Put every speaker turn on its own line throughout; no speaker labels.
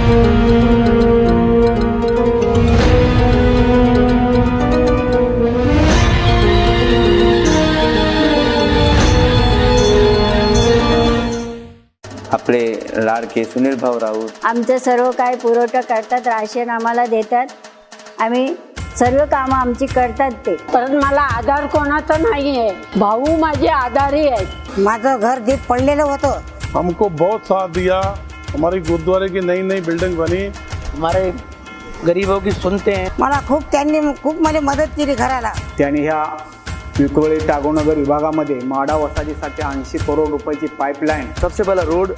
आपले लाडके सुनील भाऊ राऊत
आमचं सर्व काही पुरवठा करतात, राशन आम्हाला देतात, आम्ही सर्व कामं आमची करतात ते।
परत मला आधार कोणाचा नाही आहे, भाऊ माझे आधारी आहेत।
माझं घर जे पडलेलं होतं,
हमको बहुत साथ दिया। हमारी गुरुद्वारे की नई नई बिल्डिंग बनी,
हमारे गरीबों की सुनते हैं।
मला त्यांनी खूप मला मदत केली घराला।
त्यांनी ह्या विक्रोळी टागोनगर विभागामध्ये माडा वसाहतीसाठी 80 करोड़ रुपए की पाइपलाइन,
सबसे पहला रोड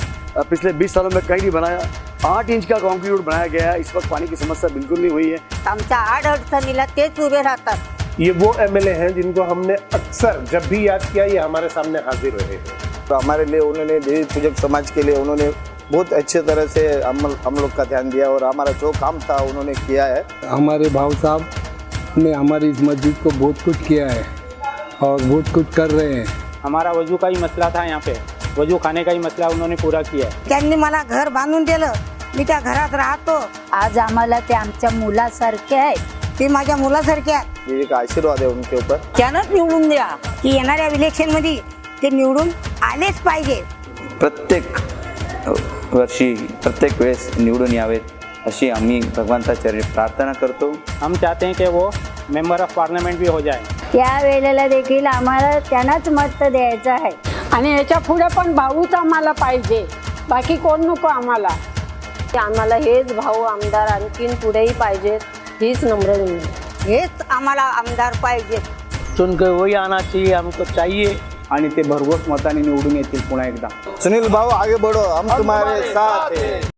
पिछले 20 सालों में कहीं नहीं बनाया। 8 इंच का कॉन्क्रीट रोड बनाया गया है। इस वक्त पानी की समस्या बिल्कुल नहीं हुई है।
आमच्या अडचणीला तेच उभे राहतात।
ये वो एमएलए हैं जिनको हमने अक्सर जब भी याद किया ये हमारे सामने हाजिर रहे हैं।
तो हमारे लिए उन्होंने देवी पूजक समाज के लिए उन्होंने बहुत अच्छे तरह से हम लोग का ध्यान दिया और हमारा जो काम था उन्होंने किया है।
हमारे भाऊ साहब ने हमारी इस मस्जिद को बहुत कुछ किया है और बहुत कुछ कर रहे हैं।
हमारा वजू का ही मसला था, यहाँ पे वजू खाने का ही मसला उन्होंने पूरा किया।
त्यांनी मला घर बांधून दिलं, मी त्या घरात राहतो।
आज आम्हाला ते आमच्या मुलासारखे आहेत,
ते माझ्या मुलासारखे आहेत।
ये एक आशीर्वाद है उनके ऊपर।
त्यांनाच निवडून द्या की येणाऱ्या इलेक्शन मध्ये ते निवडून आलेच पाहिजे।
प्रत्येक वर्षी प्रत्येक वेळेस निवडून यावेत अशी आम्ही भगवंता चरणी प्रार्थना करतो।
हम चाहते हैं कि वो मेंबर ऑफ पार्लियामेंट भी हो जाए।
त्या वेळेला देखील आम्हाला त्यांनाच मत द्यायचं आहे
आणि याच्या पुढे पण भाऊच आम्हाला पाहिजे, बाकी कोण नको आम्हाला।
आम्हाला हेच भाऊ आमदार आणखीन पुढेही पाहिजेत, हीच नम्र विनंती।
हेच आम्हाला आमदार पाहिजे।
सुनकर वही आना चाहिए, हमको चाहिए।
आणि ते भरघोस मताने निवडून येतील पुन्हा एकदा।
सुनील भाऊ आगे बढ़ो, हम तुम्हारे साथ हैं।